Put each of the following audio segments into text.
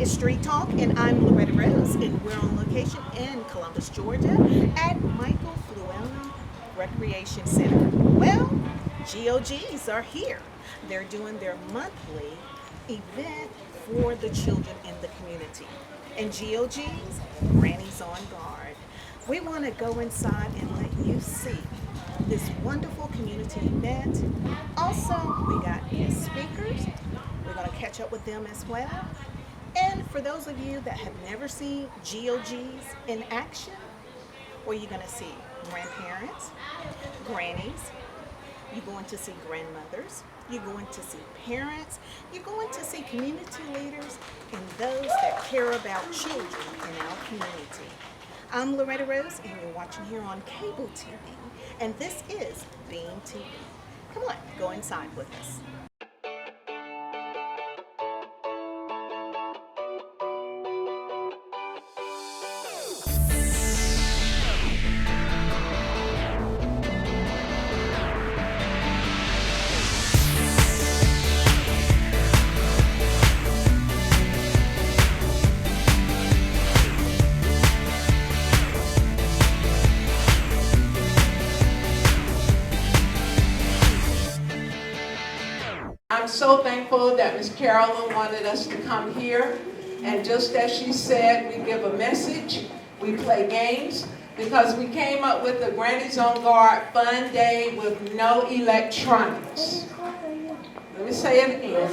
is Street Talk, and I'm Loretta Rose, and we're on location in Columbus, Georgia, at Michael Fluellen Recreation Center. Well, GOGs are here. They're doing their monthly event for the children in the community. And GOGs, Grannies on Guard. We want to go inside and let you see this wonderful community event. Also, we got guest speakers. We're going to catch up with them as well. And for those of you that have never seen GOGs in action, well, you're going to see grandparents, grannies, you're going to see grandmothers, you're going to see parents, you're going to see community leaders, and those that care about children in our community. I'm Loretta Rose, and you're watching here on cable TV, and this is Beam TV. Come on, go inside with us. I'm so thankful that Ms. Carolyn wanted us to come here, and just as she said, we give a message, we play games, because we came up with the Grannies on Guard Fun Day with no electronics. Let me say it again.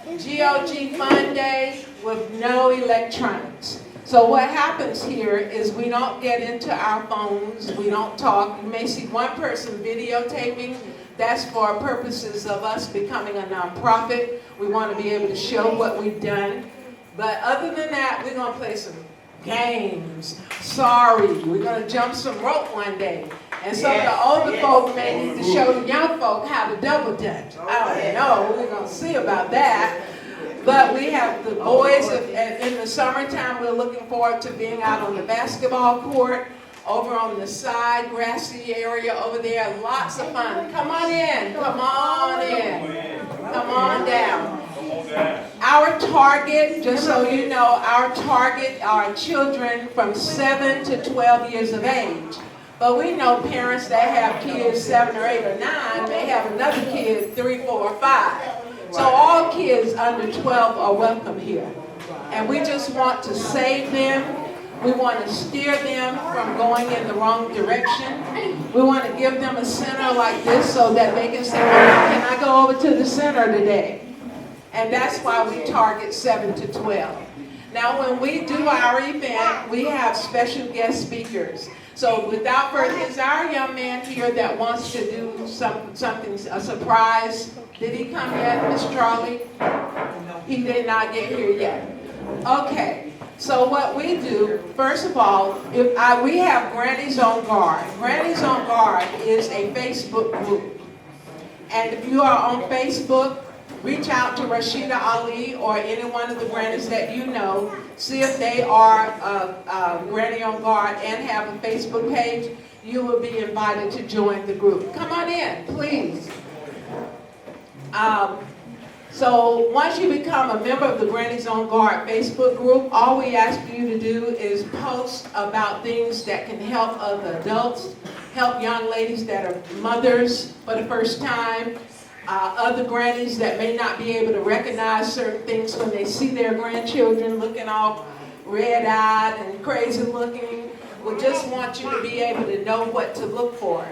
GOG Fun Day with no electronics. So what happens here is we don't get into our phones, we don't talk. You may see one person videotaping. That's for purposes of us becoming a nonprofit. We want to be able to show what we've done. But other than that, we're going to play some games. Sorry, we're going to jump some rope one day. And some of the older folk may need to show the young folk how to double dutch. I don't know. We're going to see about that. But we have the boys, in the summertime, we're looking forward to being out on the basketball court. Over on the side, grassy area over there, lots of fun. Come on in, come on in, come on down. Our target, just so you know, our target are children from 7 to 12 years of age. But we know parents that have kids 7 or 8 or 9 may have another kid 3, 4, or 5. So all kids under 12 are welcome here. And we just want to save them. We want to steer them from going in the wrong direction. We want to give them a center like this so that they can say, well, can I go over to the center today? And that's why we target 7 to 12. Now, when we do our event, we have special guest speakers. So without further, is our young man here that wants to do something, a surprise? Did he come yet, Miss Charlie? He did not get here yet. Okay. So what we do, first of all, we have Grannies on Guard. Grannies on Guard is a Facebook group. And if you are on Facebook, reach out to Rashida Ali or any one of the grannies that you know. See if they are Granny on Guard and have a Facebook page. You will be invited to join the group. Come on in, please. So once you become a member of the Grannies on Guard Facebook group, all we ask you to do is post about things that can help other adults, help young ladies that are mothers for the first time, other grannies that may not be able to recognize certain things when they see their grandchildren looking all red-eyed and crazy looking. We just want you to be able to know what to look for.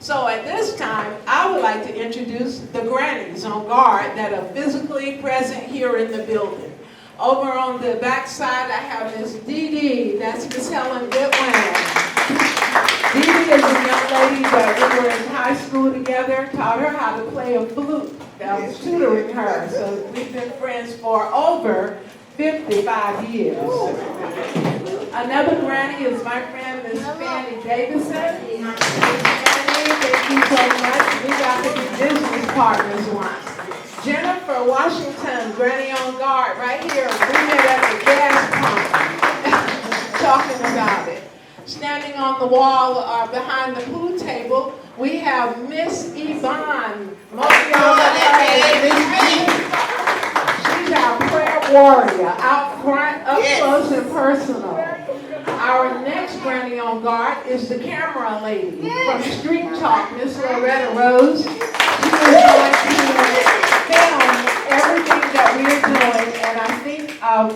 So at this time, I would like to introduce the Grannies on Guard that are physically present here in the building. Over on the back side, I have Miss Dee Dee. That's Miss Helen Goodwin. Dee Dee is a young lady that we were in high school together, taught her how to play a flute. That was tutoring her. So we've been friends for over 55 years. Another Granny is my friend, Miss Fanny Davidson. Thank you so much. We got to be business partners once. Jennifer Washington, Granny on Guard, right here. We met at the gas pump talking about it. Standing on the wall behind the pool table, we have Miss Yvonne. Most of y'all know her as Miss B. She's our prayer warrior, out front, up close and personal. Our next Granny on Guard is the camera lady from Street Talk, Miss Loretta Rose. She is going to film everything that we're doing, and I think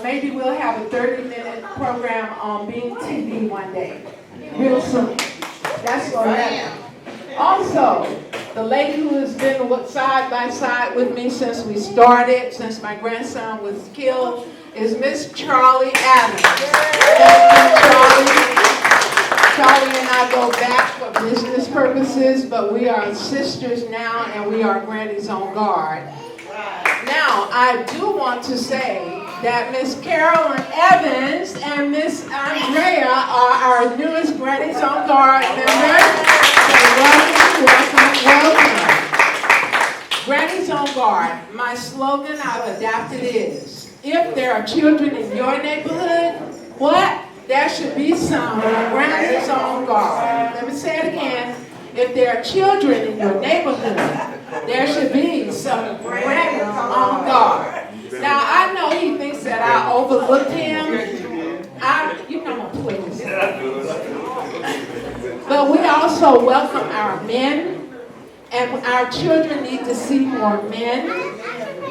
maybe we'll have a 30-minute program on Being TV one day, real soon. That's Loretta. Also, the lady who has been side by side with me since we started, since my grandson was killed, is Miss Charlie Adams. Charlie and I go back for business purposes, but we are sisters now, and we are Grannies on Guard. Now, I do want to say that Miss Carolyn Evans and Miss Andrea are our newest Grannies on Guard members. So welcome. Grannies on Guard. My slogan I've adapted is, if there are children in your neighborhood, what? There should be some Grannies on Guard. Let me say it again. If there are children in your neighborhood, there should be some Grannies on Guard. Now, I know he thinks that I overlooked him. You know I'm putting this. But we also welcome our men, and our children need to see more men.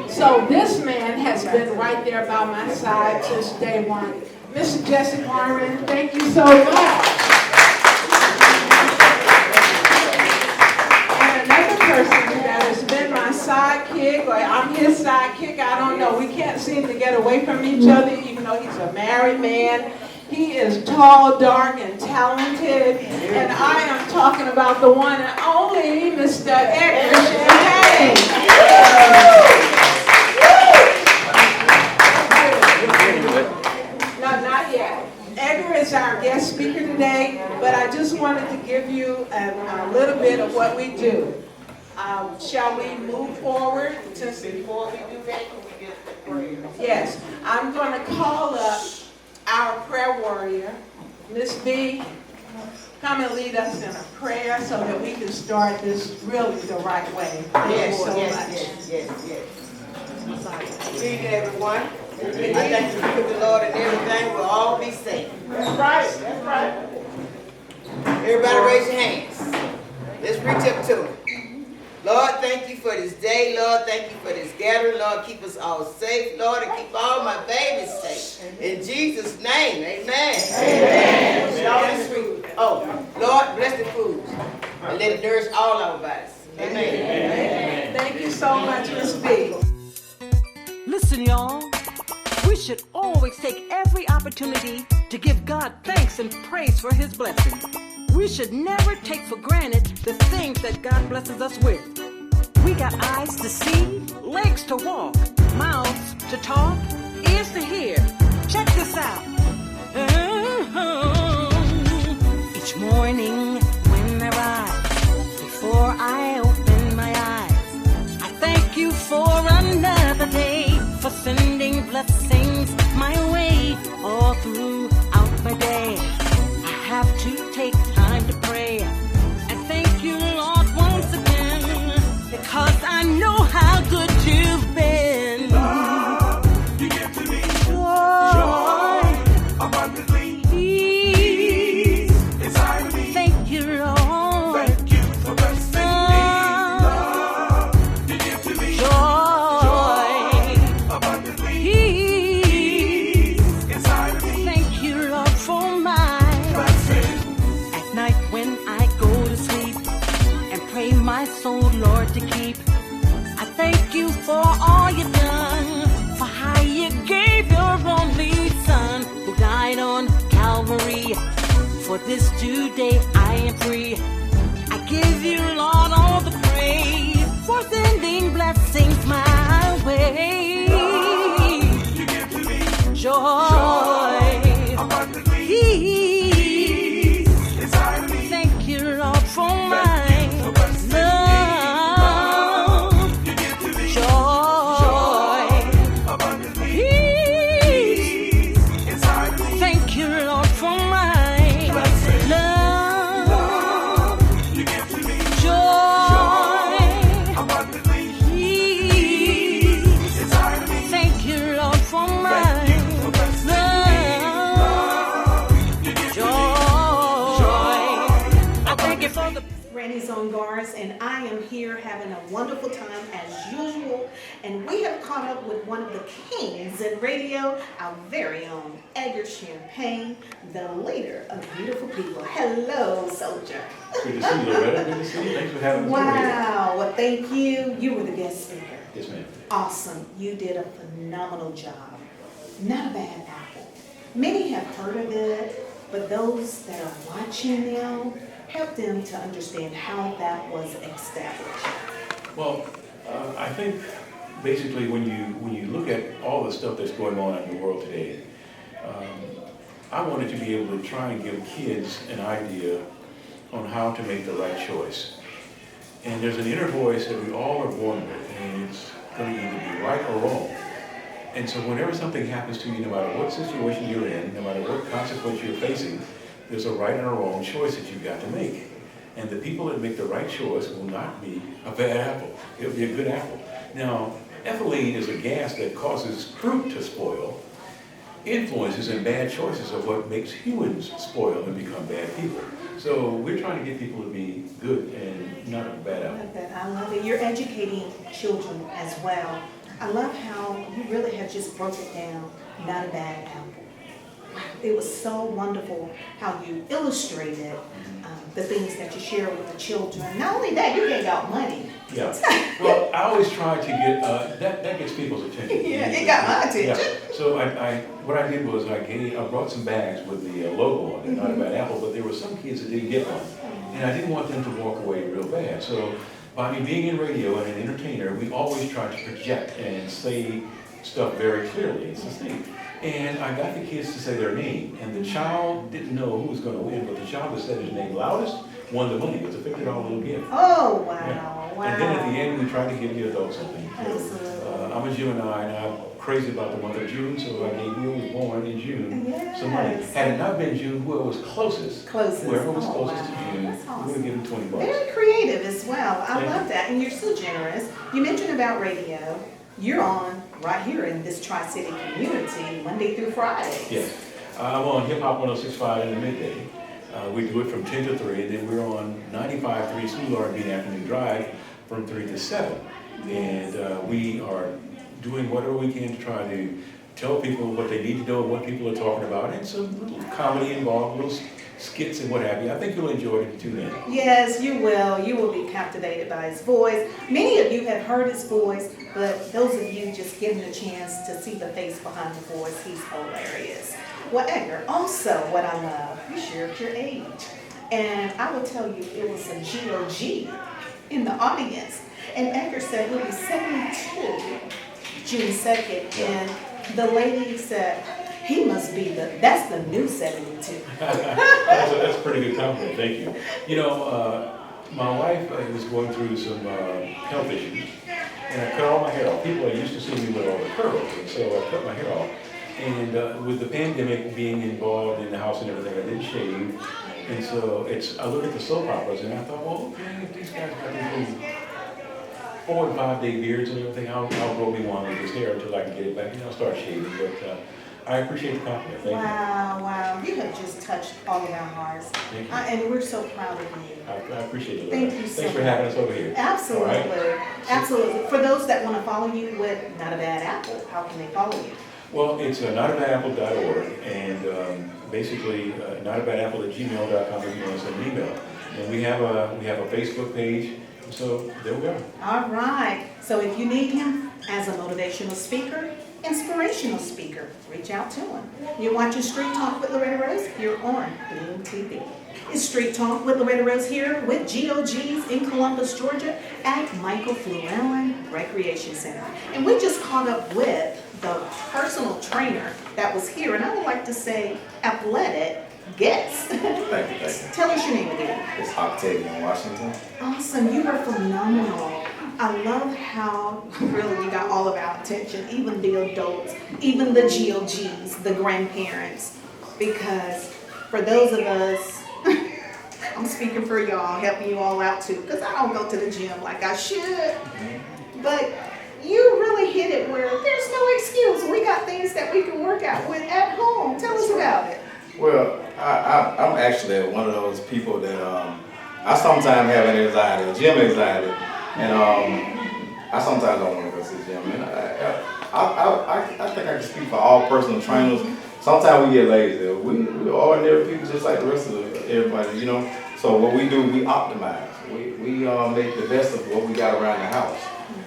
So this man has been right there by my side since day one. Mr. Jesse Warren, thank you so much. And another person that has been my sidekick, or I'm his sidekick, I don't know. We can't seem to get away from each other, even though he's a married man. He is tall, dark, and talented. And I am talking about the one and only Mr. Edgar Champagne. No, not yet. Edgar is our guest speaker today, but I just wanted to give you a little bit of what we do. Shall we move forward? Before we do that, can we get the prayer? Yes, I'm going to call up our prayer warrior, Miss B. Come and lead us in a prayer so that we can start this really the right way. Thank you so much. Yes. Good evening, everyone. I thank you for the Lord and everything will all be safe. That's right. Everybody raise your hands. Let's reach up to Him. Lord, thank you for this day. Lord, thank you for this gathering. Lord, keep us all safe. Lord, and keep all my babies safe. In Jesus' name, amen. Amen. Oh, Lord, bless the food and let it nourish all our bodies. Amen. Thank you so much, Miss B. Listen, y'all. We should always take every opportunity to give God thanks and praise for His blessing. We should never take for granted the things that God blesses us with. We got eyes to see, legs to walk, mouths to talk, ears to hear. Check this out. Each morning when I rise, before I open my eyes, I thank you for another day, for sending blessings my way all throughout my day. I have to take time to pray and thank you, Lord, once again, because I know how good you've been. Love, you give to me joy abundantly. Peace inside of me. Thank you, Lord. Thank you for blessing me. Love, you give to me joy abundantly. Peace inside of me. Thank you, Lord, for my when I go to sleep and pray my soul, Lord, to keep. I thank you for all you've done, for how you gave your only Son, who died on Calvary. For this today I am free. I give you, Lord, all the praise for sending blessings my way. Love, you give to me joy abundantly. Peace inside of me. Thank you, Lord, for my love, joy, abundantly. peace. Inside of me. Thank you, Lord, for my love, You give to me joy, abundantly. peace. Inside of me. Thank you, Lord, for Grannies on Guards, and I am here having a wonderful time as usual. And we have caught up with one of the kings in radio, our very own Edgar Champagne, the leader of beautiful people. Hello, soldier. Good to see you, Loretta. Good to see you. Thanks for having us over here. Wow. Well, thank you. You were the guest speaker. Yes, ma'am. Awesome. You did a phenomenal job. Not a bad apple. Many have heard of it, but those that are watching now, help them to understand how that was established. Well, I think basically when you look at all the stuff that's going on in the world today, I wanted to be able to try and give kids an idea on how to make the right choice. And there's an inner voice that we all are born with, and it's going to either be right or wrong. And so whenever something happens to you, no matter what situation you're in, no matter what consequence you're facing, there's a right and a wrong choice that you've got to make. And the people that make the right choice will not be a bad apple. It'll be a good apple. Now, ethylene is a gas that causes fruit to spoil, influences and bad choices are what makes humans spoil and become bad people. So we're trying to get people to be good and not a bad I apple. love that. I love it. You're educating children as well. I love how you really have just broke it down, not a bad apple. Wow, it was so wonderful how you illustrated the things that you share with the children. Not only that, you gave out money. Yeah. Well, I always try to get, that gets people's attention. Yeah, it got my attention. Yeah. So what I did was I brought some bags with the logo on it, not a bad apple, but there were some kids that didn't get one. And I didn't want them to walk away real bad. So by me being in radio and an entertainer, we always try to project and say stuff very clearly. It's the thing. And I got the kids to say their name, and the child didn't know who was going to win, but the child that said his name loudest won the money. It was a $50 little gift. Oh, wow, Yeah. wow. And then at the end, we tried to give the adults something. Absolutely. I'm a Gemini, and I'm crazy about the month of June, so I gave who was born in June some money. Yes. Had it not been June, whoever was closest, whoever was Oh, closest wow. to June, That's awesome. we would give them $20. Very creative as well. I Thank love you. that. And you're so generous. You mentioned about radio. You're on right here in this Tri-City community, Monday through Friday. Yes. I'm on Hip Hop 106.5 in the midday. We do it from 10 to 3, and then we're on 95.3 School R&B Afternoon Drive from 3 to 7. And we are doing whatever we can to try to tell people what they need to know and what people are talking about, and some little comedy involved, little skits and what have you. I think you'll enjoy it if you tune in. Yes, you will. You will be captivated by his voice. Many of you have heard his voice, but those of you just getting a chance to see the face behind the voice, he's hilarious. Well, Edgar, also what I love, you shared your age. And I will tell you, it was a GOG in the audience. And Edgar said he'll be 72 June 2nd. And the lady said, he must be that's the new 72. That's a pretty good compliment, thank you. You know, my wife was going through some health issues, and I cut all my hair off. People are used to seeing me with all the curls, and so I cut my hair off. And with the pandemic being involved in the house and everything, I didn't shave. And so I look at the soap operas, and I thought, well, okay, if these guys got these little 4 and 5 day beards and everything, I'll grow me one with this hair until I can get it back, and I'll start shaving. But I appreciate the compliment. Thank you. Wow. You have just touched all of our hearts. Thank you. And we're so proud of you. I appreciate it. Thank you so Thanks for much. having us over here. Absolutely. All right? Absolutely. For those that want to follow you with Not a Bad Apple, how can they follow you? Well, it's notabadapple.org, and basically notabadapple@gmail.com if you want to send an email. And we have a Facebook page, so there we go. All right. So if you need him as a motivational speaker, inspirational speaker, reach out to him. You're watching Street Talk with Loretta Rose, you're on Bloom TV. It's Street Talk with Loretta Rose here with GOGs in Columbus, Georgia at Michael Fluellen Recreation Center. And we just caught up with the personal trainer that was here, and I would like to say athletic guest. Thank you. Tell us your name again. It's Octavian Washington. Awesome, you are phenomenal. I love how really you got all of our attention, even the adults, even the GOGs, the grandparents, because for those of us, I'm speaking for y'all, helping you all out too, because I don't go to the gym like I should, but you really hit it where there's no excuse. We got things that we can work out with at home. Tell us about it. Well, I'm actually one of those people that I sometimes have an anxiety, gym anxiety, and I sometimes don't want to go to the gym. And I think I can speak for all personal trainers. Sometimes we get lazy. We ordinary people just like the rest of everybody, you know. So what we do, we optimize. We make the best of what we got around the house.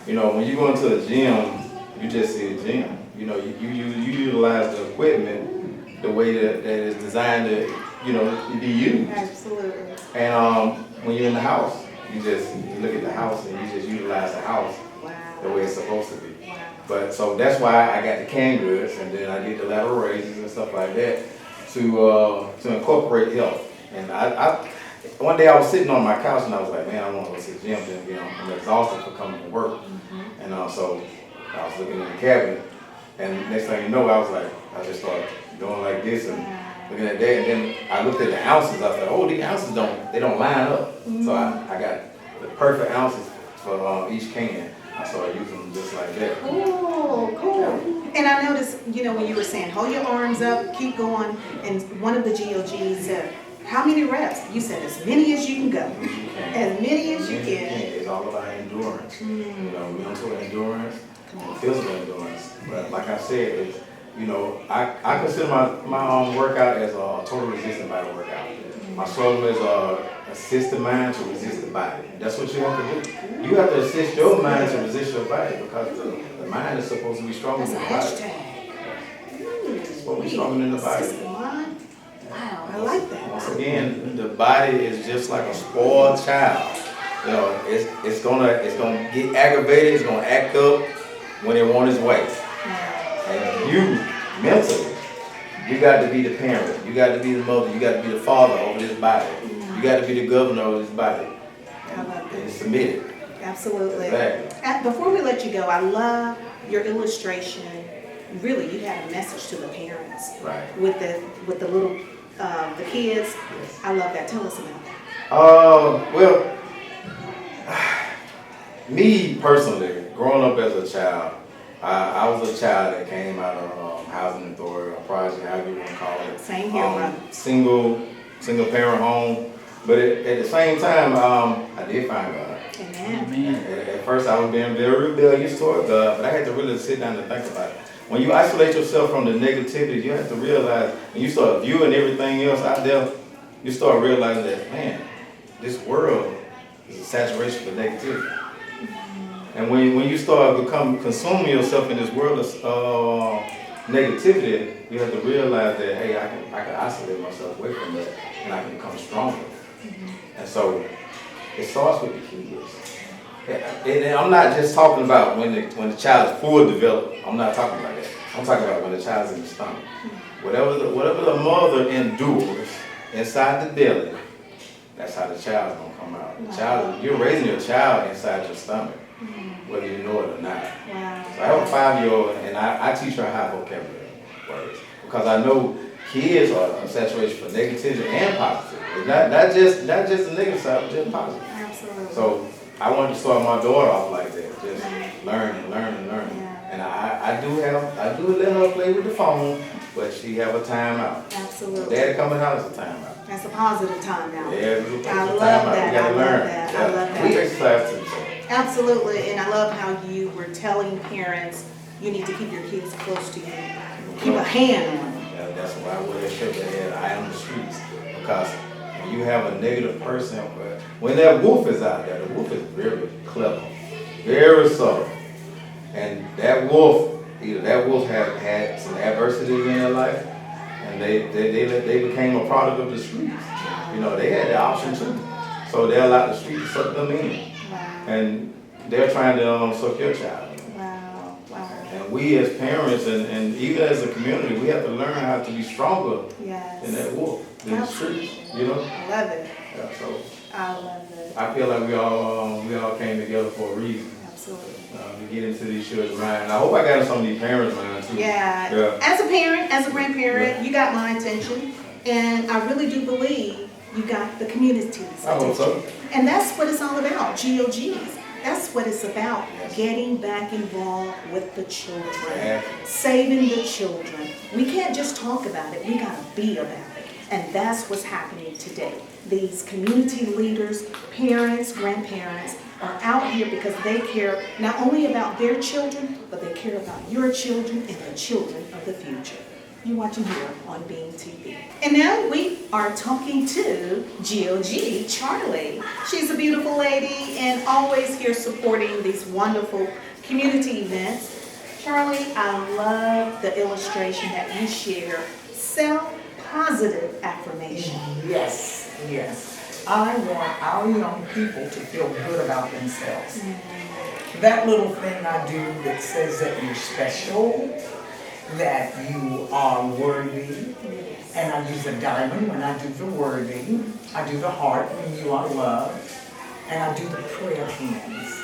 You know, when you go into a gym, you just see a gym. You know, you utilize the equipment the way that it's designed to, you know, be used. Absolutely. And when you're in the house, you look at the house and you just utilize the house the way it's supposed to be. But so that's why I got the canned goods, and then I did the lateral raises and stuff like that to incorporate health. And I one day I was sitting on my couch and I was like, man, I want to go to the gym. Then, you know, I'm exhausted for coming to work. And so I was looking in the cabinet, and next thing you know, I just started going like this and looking at that, and then I looked at the ounces. I was like, oh, these ounces don't line up. So I got the perfect ounces for each can. I started using them just like that. Oh, cool. And I noticed, you know, when you were saying, hold your arms up, keep going, and one of the GOGs said, how many reps? You said as many as you can go. As many as you can. It's all about endurance. You know, mental endurance, physical endurance. But like I said, it's, you know, I consider my workout as a total resistance body workout. My slogan is assist the mind to resist the body. That's what you have to do. You have to assist your mind to resist your body, because the mind is supposed to be stronger than the body. That's a hashtag. It's supposed to be stronger than the body. Assist the mind. Wow, I like that. Once again, the body is just like a spoiled child. You know, it's gonna get aggravated. It's gonna act up when it wants its way. And you mentally, you got to be the parent. You got to be the mother. You got to be the father over this body. You got to be the governor over this body. I love And that. submit it. Absolutely. Exactly. Before we let you go, I love your illustration. Really, you had a message to the parents. Right. With the little the kids. Yes. I love that. Tell us about that. Well, me personally, growing up as a child, I was a child that came out of housing authority, or project, however you want to call it. Same here, brother. Single parent home. But at the same time, I did find God. Amen. At first, I was being very rebellious toward God, but I had to really sit down and think about it. When you isolate yourself from the negativity, you have to realize, when you start viewing everything else out there, you start realizing that, man, this world is a saturation for negativity. And when you start consuming yourself in this world of negativity, you have to realize that, hey, I can isolate myself away from that, and I can become stronger. And so it starts with the kids. And I'm not just talking about when the child is full developed. I'm not talking about that. I'm talking about when the child's in the stomach. Whatever the mother endures inside the belly, that's how the child's gonna come out. The child, you're raising your child inside your stomach, whether you know it or not. Wow. So I have a 5-year-old, and I teach her high vocabulary words, because I know kids are a saturation for negativity and positivity. Not just the negative side, but just positive. Absolutely. So I wanted to start my daughter off like that, just learning. And I do let her play with the phone, but she have a timeout. Absolutely. Daddy coming out is a timeout. That's a positive time now. Yeah, it's a I love timeout. that. We gotta I love learn. that. Yeah. I love that. We exercise too. So. Absolutely, and I love how you were telling parents you need to keep your kids close to you. Keep a hand on them. Yeah, that's why I wear that shirt that had eye on the streets. Because when you have a negative person, when that wolf is out there, the wolf is very clever, very subtle. And that wolf, either that wolf had some adversity in their life, and they became a product of the streets. You know, they had the option too. So they allowed the street to suck them in. Wow. And they're trying to suck your child in. Wow. Wow. And we as parents and even as a community, we have to learn how to be stronger Yes. than that wolf, than the streets, you know? I love it. Yeah, so I love it. I feel like we all came together for a reason. Absolutely. To get into these children's minds. I hope I got in some of these parents' minds too. Yeah. As a parent, as a grandparent, you got my attention, and I really do believe you got the community's attention. I hope so. And that's what it's all about, GOGs. That's what it's about, Yes. getting back involved with the children, Yes. saving the children. We can't just talk about it, we gotta be about it. And that's what's happening today. These community leaders, parents, grandparents are out here because they care not only about their children, but they care about your children and the children of the future. You're watching here on Beam TV. And now we are talking to GOG Charlie. She's a beautiful lady and always here supporting these wonderful community events. Charlie, I love the illustration that you share, self-positive affirmation. Yes, yes. I want our young people to feel good about themselves. That little thing I do that says that you're special, that you are worthy, and I use a diamond when I do the worthy, I do the heart when you are loved, and I do the prayer hands.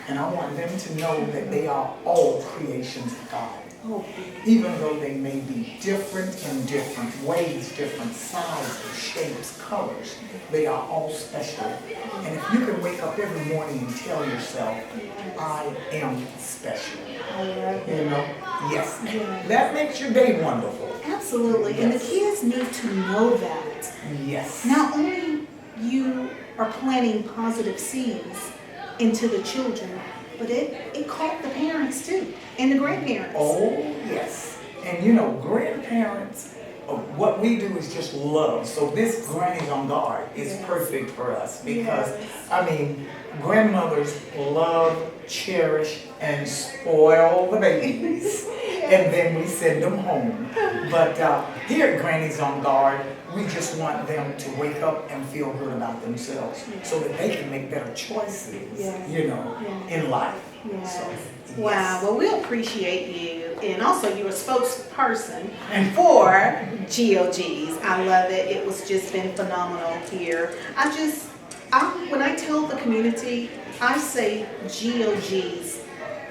And I want them to know that they are all creations of God. Oh, Even though they may be different in different ways, different sizes, shapes, colors, they are all special. And if you can wake up every morning and tell yourself, I am special, I love you it. know, yes, Yes. that makes your day wonderful. Absolutely, and the kids need to know that. Yes. Not only you are planting positive seeds into the children, but it caught the parents too, and the grandparents. Oh, yes. And you know, grandparents, what we do is just love. So this Grannies on Guard is Yes. perfect for us because, Yes. I mean, grandmothers love, cherish, and spoil the babies. And then we send them home. But here at Grannies on Guard, we just want them to wake up and feel good about themselves so that they can make better choices, Yes. you know, Yes. in life. Yes. So, Wow, yes. well, we appreciate you, and also you're a spokesperson for GOGs. I love it. It was just been phenomenal here. When I tell the community, I say GOGs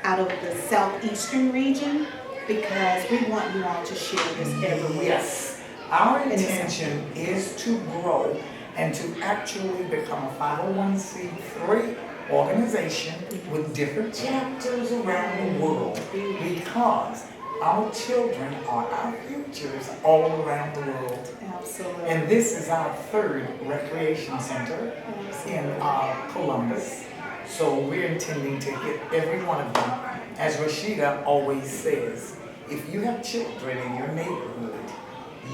out of the southeastern region because we want you all to share this everywhere. Yes. Our And it's- intention is to grow and to actually become a 501c3 organization with different chapters around the world because our children are our futures all around the world. Absolutely. And this is our third recreation center in Columbus. So we're intending to hit every one of them. As Rashida always says, if you have children in your neighborhood,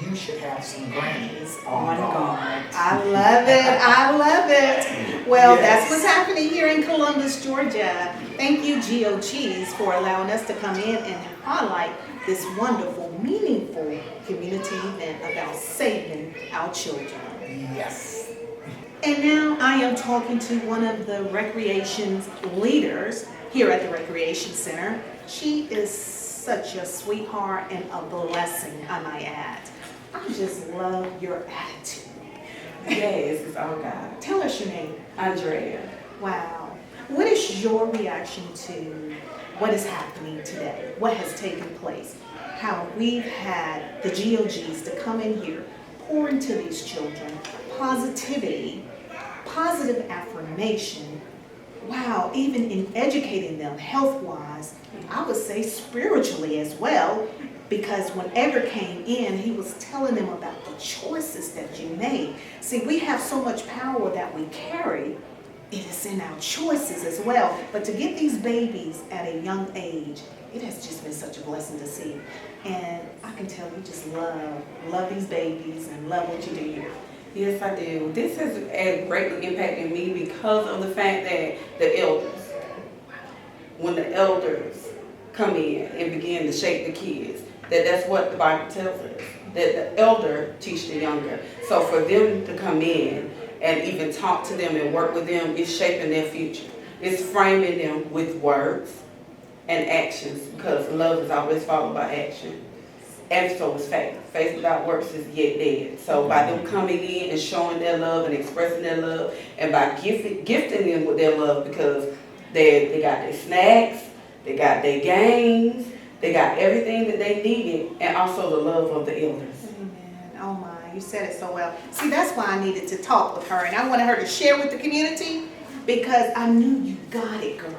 you should have some Grannies on guard. I love it. I love it. Well, Yes. that's what's happening here in Columbus, Georgia. Thank you, GOGs, for allowing us to come in and highlight this wonderful, meaningful community event about saving our children. Yes. And now I am talking to one of the recreation leaders here at the Recreation Center. She is such a sweetheart and a blessing, I might add. I just love your attitude. Yes, it's all God. Tell us your name. Andrea. Wow. What is your reaction to what is happening today? What has taken place? How we've had the GOGs to come in here, pour into these children, positivity, positive affirmation. Wow, even in educating them health-wise, I would say spiritually as well, because when Edgar came in, he was telling them about the choices that you made. See, we have so much power that we carry. It is in our choices as well. But to get these babies at a young age, it has just been such a blessing to see. And I can tell you just love these babies and love what you do here. Yes, I do. This has greatly impacted me because of the fact that the elders, when the elders come in and begin to shape the kids, that's what the Bible tells us, that the elder teach the younger. So for them to come in and even talk to them and work with them is shaping their future. It's framing them with words and actions, because love is always followed by action. And so is faith. Faith without works is yet dead. So by them coming in and showing their love and expressing their love, and by gifting them with their love, because they got their snacks, they got their games, they got everything that they needed, and also the love of the elders. Amen. Oh my, you said it so well. See, that's why I needed to talk with her, and I wanted her to share with the community because I knew you got it, girl.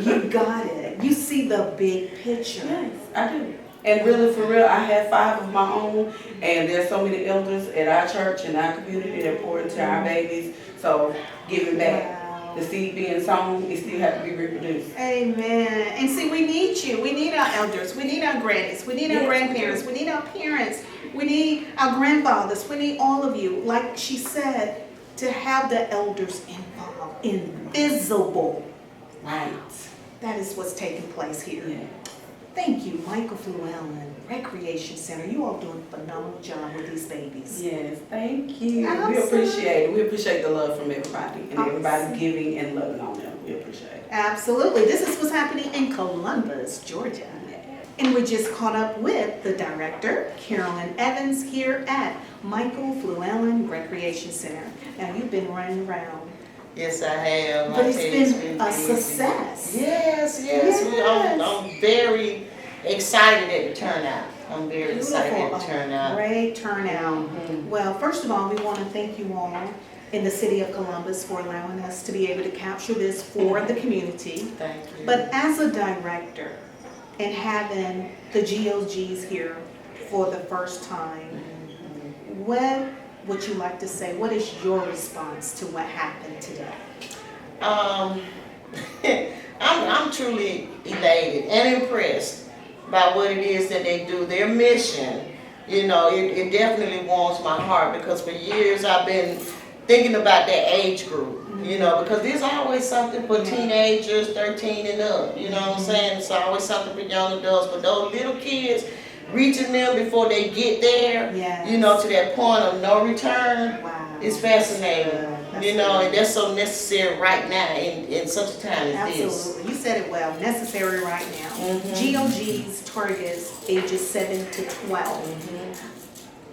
You got it. You see the big picture. Yes, I do. And really, for real, I have 5 of my own, and there's so many elders at our church and our community that pour into our babies. So giving back. The seed being sown, it still have to be reproduced. Amen. And see, we need you. We need our elders. We need our grannies. We need our grandparents. We need our parents. We need our grandfathers. We need all of you. Like she said, to have the elders involved, invisible. Right. That is what's taking place here. Yeah. Thank you, Michael Fluellen Recreation Center. You all doing a phenomenal job with these babies. Yes, thank you. Absolutely. We appreciate it. We appreciate the love from everybody and everybody giving and loving on them. We appreciate it. Absolutely. This is what's happening in Columbus, Georgia. And we just caught up with the director, Carolyn Evans, here at Michael Fluellen Recreation Center. Now, you've been running around. Yes, I have. But it's been a busy. success. Yes. Yes. I'm very excited at the turnout. I'm very excited at the turnout. Great turnout. Well, first of all, we want to thank you all in the city of Columbus for allowing us to be able to capture this for the community. Thank you. But as a director and having the GOGs here for the first time, what would you like to say? What is your response to what happened today? I'm truly elated and impressed by what it is that they do. Their mission, you know, it definitely warms my heart, because for years I've been thinking about that age group, you know, because there's always something for teenagers, 13 and up, you know what I'm saying? It's always something for young adults, but those little kids, reaching them before they get there, you know, to that point of no return, it's fascinating, you know, and that's so necessary right now in such a time as this. Absolutely. You said it well. Necessary right now. GOG's targets ages 7 to 12.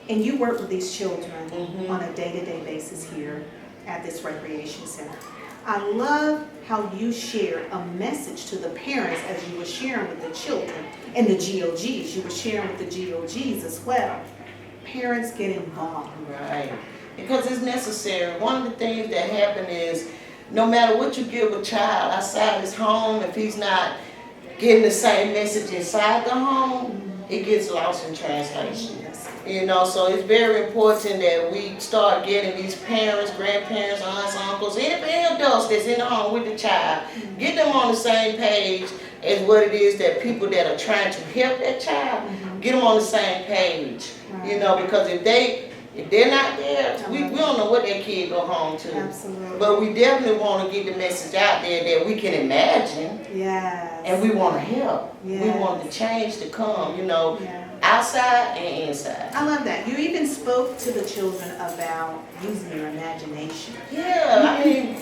And you work with these children on a day-to-day basis here at this recreation center. I love how you shared a message to the parents as you were sharing with the children, and the GOGs. You were sharing with the GOGs as well. Parents get involved. Right. Because it's necessary. One of the things that happen is, no matter what you give a child outside his home, if he's not getting the same message inside the home, it gets lost in translation. You know, so it's very important that we start getting these parents, grandparents, aunts, uncles, any adults that's in the home with the child, get them on the same page as what it is that people that are trying to help that child, get them on the same page. You know, because if they're not there, we don't know what that kid go home to. Absolutely. But we definitely want to get the message out there that we can imagine. Yes. And we want to help. Yes. We want the change to come, you know, outside and inside. I love that. You even spoke to the children about using your imagination. Yeah, I mean,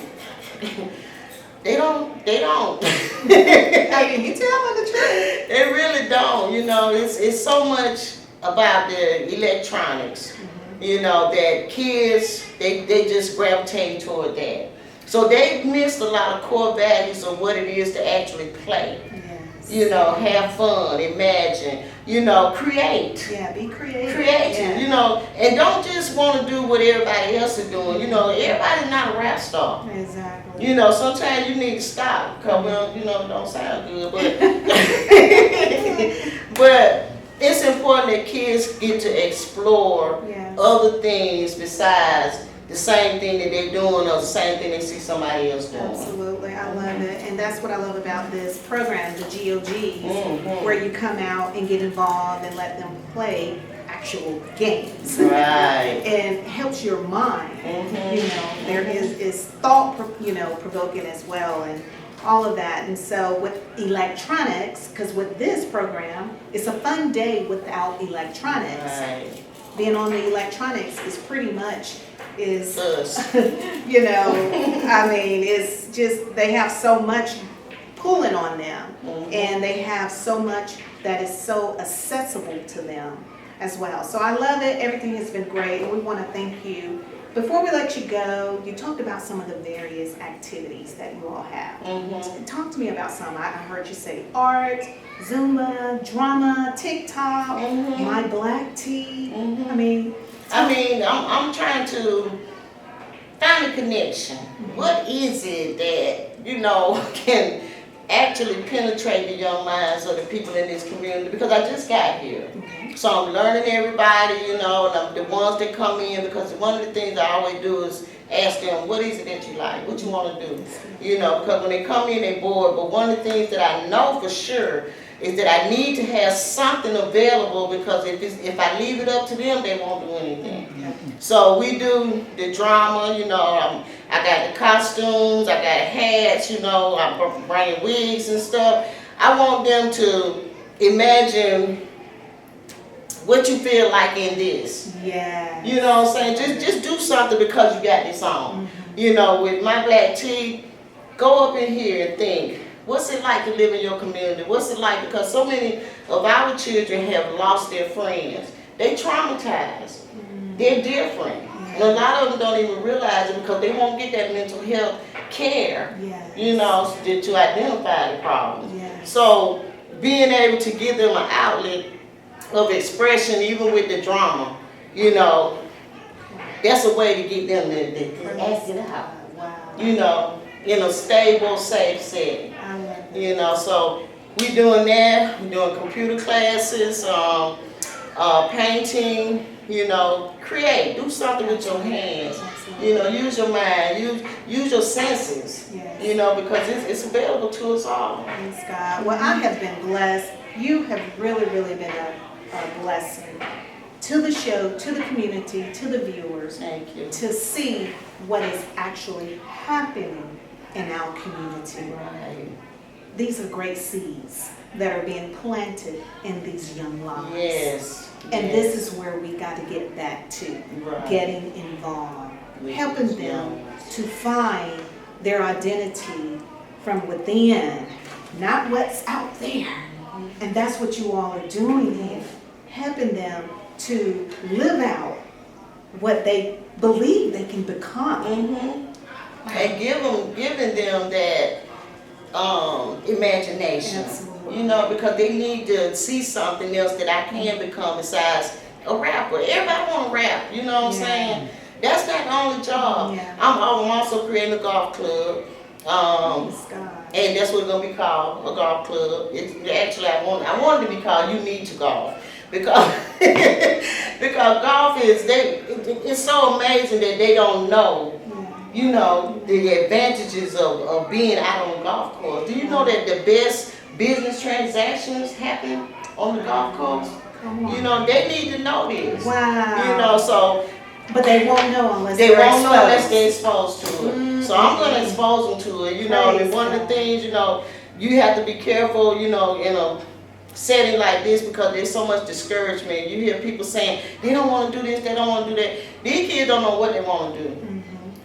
they don't. I mean, you tell them the truth. They really don't, you know, it's so much about the electronics, you know, that kids, they just gravitate toward that. So they've missed a lot of core values of what it is to actually play. Yes. You know, have fun, imagine, you know, create. Yeah, be creative. Creative, you know, and don't just want to do what everybody else is doing. You know, everybody's not a rap star. Exactly. You know, sometimes you need to stop, because, well, you know, it don't sound good, but but it's important that kids get to explore other things besides the same thing that they're doing or the same thing they see somebody else doing. Absolutely, I love it. And that's what I love about this program, the GOGs, where you come out and get involved and let them play actual games. Right. And helps your mind. You know, there is thought, provoking as well, and all of that. And so with electronics, because with this program, it's a fun day without electronics. Right. Being on the electronics is pretty much is, us. you know, I mean, it's just, they have so much pulling on them, and they have so much that is so accessible to them as well. So I love it. Everything has been great, and we want to thank you. Before we let you go, you talked about some of the various activities that you all have. Talk to me about some. I heard you say art, Zumba, drama, TikTok, My Black Tea. I mean, I'm trying to family connection. What is it that, you know, can actually penetrate the young minds of the people in this community? Because I just got here. So I'm learning everybody, you know, and I'm the ones that come in, because one of the things I always do is ask them, what is it that you like? What you want to do? You know, because when they come in, they're bored. But one of the things that I know for sure is that I need to have something available, because if I leave it up to them, they won't do anything. So we do the drama, you know, I got the costumes, I got hats, you know, I'm bringing wigs and stuff. I want them to imagine what you feel like in this. Yeah. You know what I'm saying? Just do something because you got this on. You know, with my black tea, go up in here and think, what's it like to live in your community? What's it like? Because so many of our children have lost their friends. They traumatized. They're different. And a lot of them don't even realize it, because they won't get that mental health care, you know, to identify the problem. So being able to give them an outlet of expression, even with the drama, you know, that's a way to get them to act it out. You know, in a stable, safe setting. You know, so we doing that. We're doing computer classes, painting. You know, create, do something with your hands. You know, use your mind, use your senses. You know, because it's available to us all. Praise God. Well, I have been blessed. You have really, really been a blessing to the show, to the community, to the viewers. Thank you. To see what is actually happening in our community. Right. These are great seeds that are being planted in these young lives. Yes. And this is where we got to get back to, getting involved, helping them to find their identity from within, not what's out there. And that's what you all are doing here, helping them to live out what they believe they can become. And giving them that imagination. Absolutely. You know, because they need to see something else that I can become besides a rapper. Everybody want to rap, you know what I'm saying? That's not the only job. I'm also creating a golf club. And that's what it's gonna be called, a golf club. Actually, I wanted to be called You Need to Golf, because because golf it's so amazing that they don't know, you know, the advantages of being out on a golf course. Do you know that the best business transactions happen on the golf course? You know, they need to know this. Wow. You know, so. But they won't know unless they they're won't exposed. know unless they're exposed to it. So I'm going to expose them to it. You know, and one of the things, you know, you have to be careful, you know, in a setting like this, because there's so much discouragement. You hear people saying, they don't want to do this, they don't want to do that. These kids don't know what they want to do.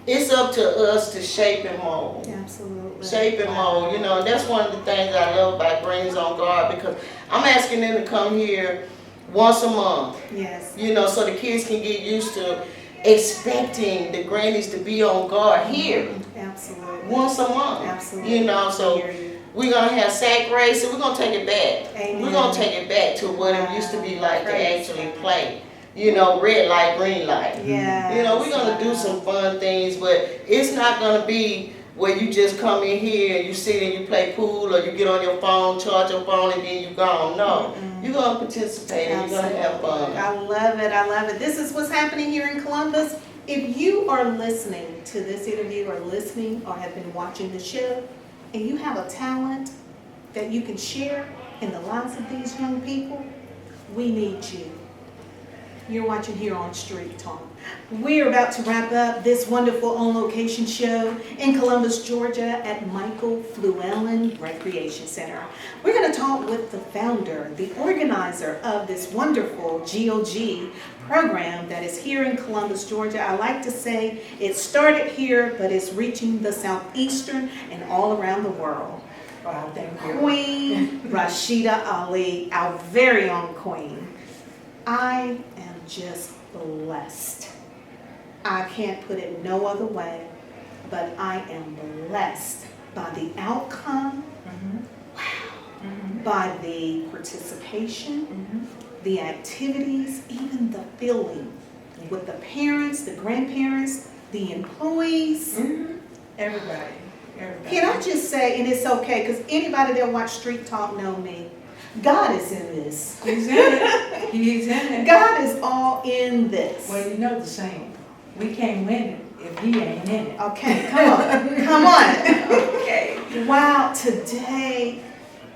It's up to us to shape and mold. Absolutely. Shape and mold, you know, and that's one of the things I love about Grannies on Guard, because I'm asking them to come here once a month. Yes. You know, so the kids can get used to expecting the Grannies to be on guard here. Absolutely. Once a month. Absolutely. You know, so we're going to have sack racing. We're going to take it back. Amen. We're going to take it back to what it used to be like to actually play. You know, red light, green light. Yeah. You know, we're going to do some fun things, but it's not going to be where you just come in here and you sit and you play pool, or you get on your phone, charge your phone, and then you gone. No, you're going to participate and you're going to have fun. I love it. I love it. This is what's happening here in Columbus. If you are listening to this interview, or listening, or have been watching the show, and you have a talent that you can share in the lives of these young people, we need you. You're watching here on Street Talk. We're about to wrap up this wonderful on-location show in Columbus, Georgia at Michael Fluellen Recreation Center. We're going to talk with the founder, the organizer of this wonderful GOG program that is here in Columbus, Georgia. I like to say it started here, but it's reaching the southeastern and all around the world. Wow, thank you. Queen Rashida Ali, our very own queen. I am just blessed. I can't put it no other way, but I am blessed by the outcome, by the participation, the activities, even the feeling with the parents, the grandparents, the employees. Everybody. Can I just say, and it's okay, because anybody that watch Street Talk know me, God is in this. He's in it. He's in it. God is all in this. Well, you know the saying, we can't win it if he ain't in it. Okay, come on, come on. Okay. Wow, today,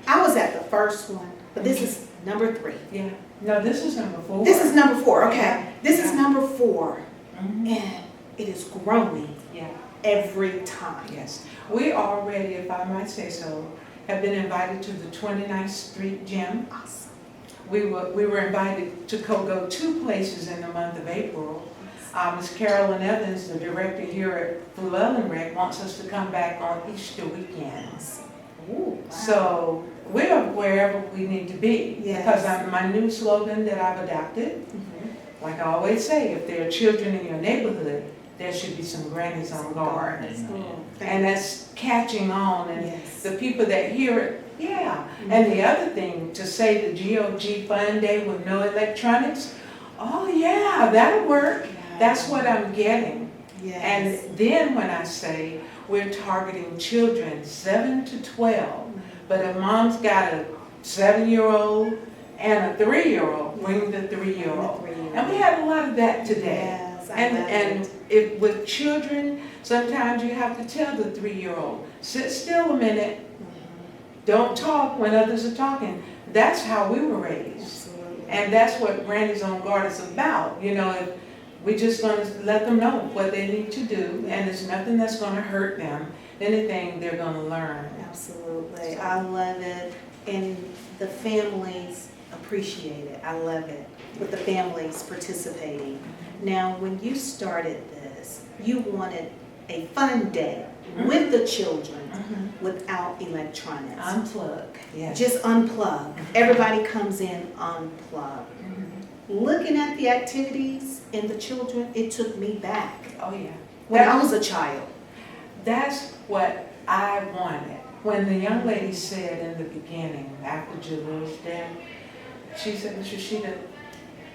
I was at the first one, but this is number 3. Yeah. No, this is number 4. This is number 4, okay. Yeah. This is Yeah. number 4, Mhm. and it is growing Yeah. every time. Yes. We already, if I might say so, have been invited to the 29th Street Gym. Awesome. We were invited to go 2 places in the month of April. Ms. Carolyn Evans, the director here at Fluellen Rec, wants us to come back on Easter weekends. Ooh, wow. So we're wherever we need to be. Yes. Because my new slogan that I've adopted, like I always say, if there are children in your neighborhood, there should be some grannies on guard. And that's catching on, and Yes. the people that hear it, yeah. And the other thing, to say the GOG Fun Day with no electronics, oh yeah, that'll work. That's what I'm getting. Yes. And then when I say we're targeting children 7 to 12, but if mom's got a 7-year-old and a 3-year-old, bring the 3-year-old. And we had a lot of that today. Yes, I love And if with children, sometimes you have to tell the 3-year-old, sit still a minute, don't talk when others are talking. That's how we were raised. Absolutely. And that's what Grannies on Guard is about. You know, if we're just going to let them know what they need to do, and there's nothing that's going to hurt them. Anything they're going to learn. Absolutely. I love it. And the families appreciate it. I love it. With the families participating. Now, when you started this, you wanted a fun day with the children without electronics. Unplug. Yes. Just unplug. Everybody comes in unplug. Looking at the activities and the children, it took me back Oh yeah. when I was a child. That's what I wanted. When the young lady said in the beginning, after Jalil's death, she said, Mr. Sheeta,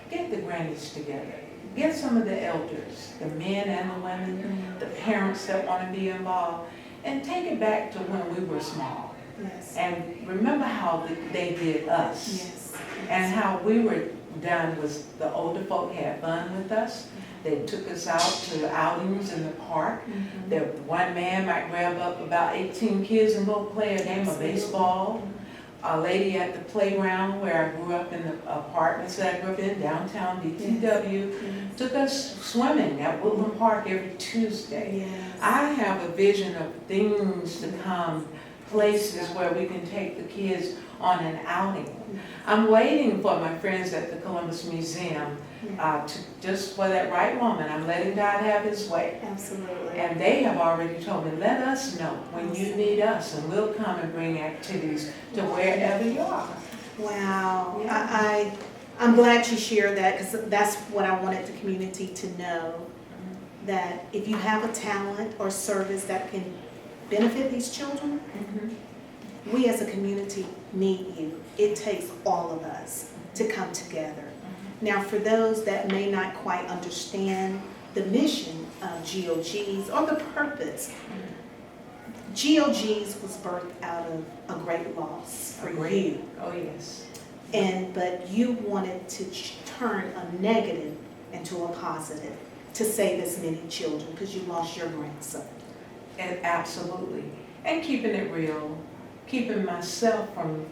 get the grannies together. Get some of the elders, the men and the women, the parents that want to be involved, and take it back to when we were small. Yes. And remember how they did us. Yes. And how we were done was the older folk had fun with us. They took us out to outings in the park. The one man might grab up about 18 kids and go play a game of baseball. A lady at the playground where I grew up in the apartments that I grew up in, downtown DTW, took us swimming at Woodland Park every Tuesday. Yes. I have a vision of things to come, places where we can take the kids on an outing. I'm waiting for my friends at the Columbus Museum just for that right moment. I'm letting God have his way. Absolutely. And they have already told me, let us know when you need us, and we'll come and bring activities to wherever you are. Wow. Yeah. I'm glad you shared that, because that's what I wanted the community to know, that if you have a talent or service that can benefit these children, we as a community need you. It takes all of us to come together. Now, for those that may not quite understand the mission of GOGs or the purpose, GOGs was birthed out of a great loss for you. Oh, yes. But you wanted to turn a negative into a positive to save as many children because you lost your grandson. And absolutely. And keeping it real, keeping myself from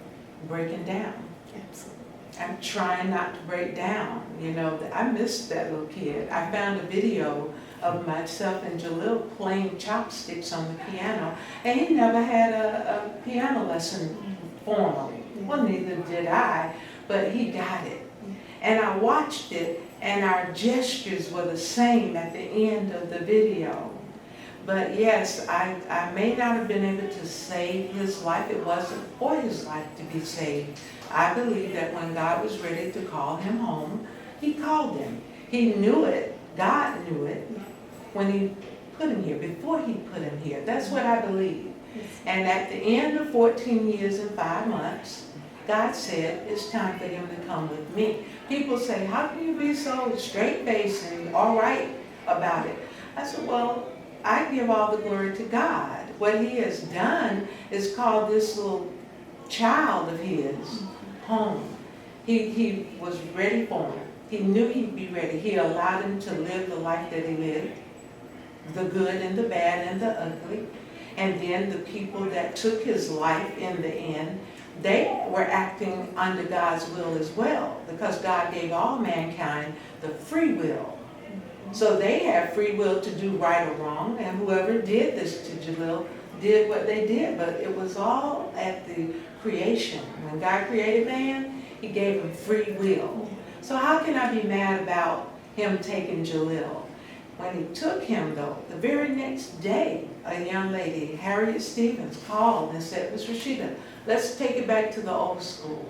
breaking down. Absolutely. I'm trying not to break down. You know, I missed that little kid. I found a video of myself and Jalil playing chopsticks on the piano, and he never had a piano lesson formally. Well, neither did I, but he got it. And I watched it, and our gestures were the same at the end of the video. But yes, I may not have been able to save his life. It wasn't for his life to be saved. I believe that when God was ready to call him home, he called him. He knew it. God knew it when he put him here, before he put him here. That's what I believe. And at the end of 14 years and 5 months, God said, it's time for him to come with me. People say, how can you be so straight-faced and all right about it? I said, well, I give all the glory to God. What he has done is called this little child of his home. He was ready for him. He knew he'd be ready. He allowed him to live the life that he lived, the good and the bad and the ugly. And then the people that took his life in the end, they were acting under God's will as well, because God gave all mankind the free will. So they have free will to do right or wrong, and whoever did this to Jalil did what they did, but it was all at the creation. When God created man, he gave him free will. So how can I be mad about him taking Jalil? When he took him, though, the very next day, a young lady, Harriet Stevens, called and said, Miss Rashida, let's take it back to the old school.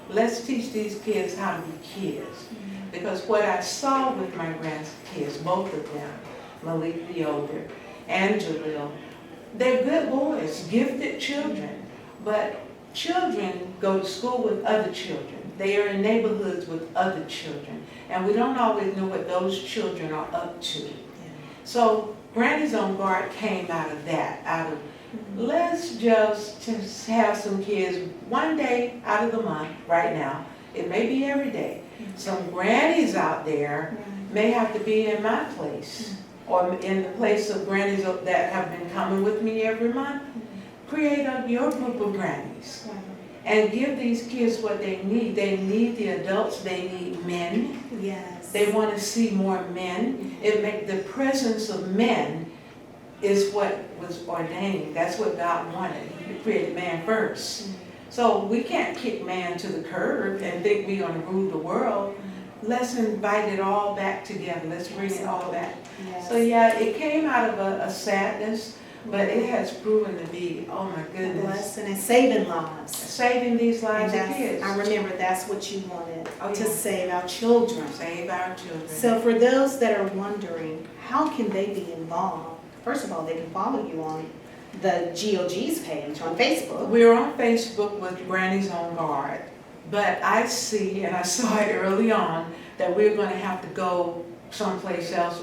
Let's teach these kids how to be kids. Because what I saw with my grandkids, both of them, Malik the older and Jalil, they're good boys, gifted children. But children go to school with other children. They are in neighborhoods with other children. And we don't always know what those children are up to. So Grannies on Guard came out of that, let's just have some kids one day out of the month, right now. It may be every day. Some grannies out there may have to be in my place or in the place of grannies that have been coming with me every month. Create your group of grannies and give these kids what they need. They need the adults. They need men. Yes. They want to see more men. The presence of men is what was ordained. That's what God wanted. He created man first. So we can't kick man to the curb and think we're going to rule the world. Let's invite it all back together. Let's bring it all back. Yes. So yeah, it came out of a sadness, but it has proven to be, oh my goodness. Blessing and saving lives. Saving these lives of And kids. I remember that's what you wanted, Oh, to yeah. save our children. Save our children. So for those that are wondering, how can they be involved? First of all, they can follow you on the GOG's page on Facebook. We're on Facebook with Grannies on Guard, but I see, and I saw it early on, that we're going to have to go someplace else.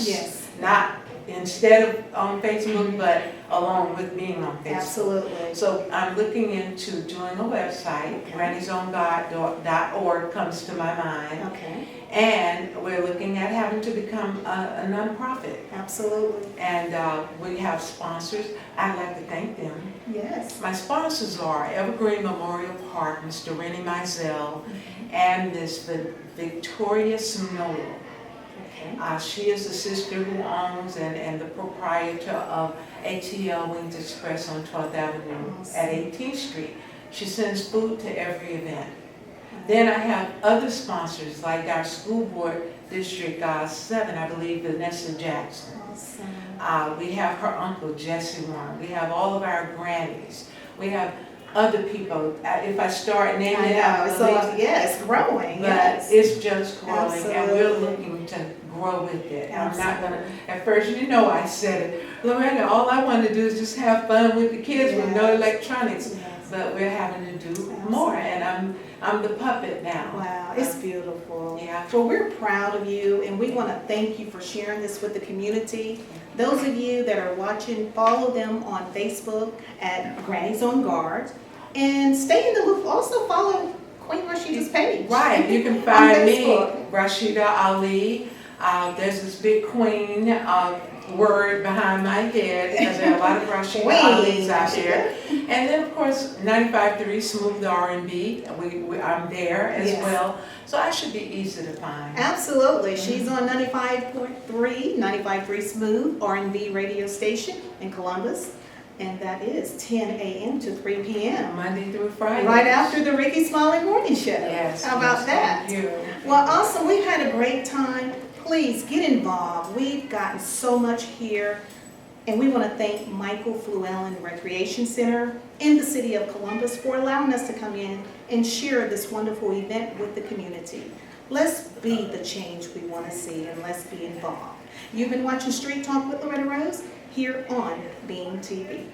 Yes. Not instead of on Facebook, but along with being on Facebook. Absolutely. So I'm looking into doing a website. Okay. GranniesOnGuard.org comes to my mind. Okay. And we're looking at having to become a nonprofit. Absolutely. And we have sponsors. I'd like to thank them. Yes. My sponsors are Evergreen Memorial Park, Mr. Rennie Mizell, and Miss Victoria Snow. Okay. She is the sister who owns and the proprietor of ATL Wings Express on 12th Avenue at 18th Street. She sends food to every event. Then I have other sponsors like our school board district 7, I believe, Vanessa Jackson. Awesome. We have her uncle, Jesse Warren. We have all of our grannies. We have other people. If I start naming I out, know. So, it's growing. but Yes. it's just growing, and we're Absolutely. looking to grow with it. I'm not Absolutely. gonna. At first, I said it, Loretta. All I want to do is just have fun with the kids with no Yes. electronics. Yes. But we're having to do more, and I'm the puppet now. Wow, it's beautiful. Yeah. Well, we're proud of you, and we want to thank you for sharing this with the community. Those of you that are watching, follow them on Facebook at Grannies on Guard, and stay in the loop. Also follow Queen Rashida's page. Right, you can On find me, Facebook. Rashida Ali. There's this big queen word behind my head because there are a lot of Rashida Queen Ali's out Rashida. there. And then, of course, 95.3 Smooth R&B. I'm there as Yes. well. So I should be easy to find. Absolutely. She's on 95.3 Smooth R&B radio station in Columbus, and that is 10 a.m. to 3 p.m. Monday through Friday. Right after the Ricky Smiley Morning Show. Yes. How about yes, that? Thank you. Well, awesome. We've had a great time. Please get involved. We've gotten so much here. And we want to thank Michael Fluellen Recreation Center in the city of Columbus for allowing us to come in and share this wonderful event with the community. Let's be the change we want to see, and let's be involved. You've been watching Street Talk with Loretta Rose here on Beam TV.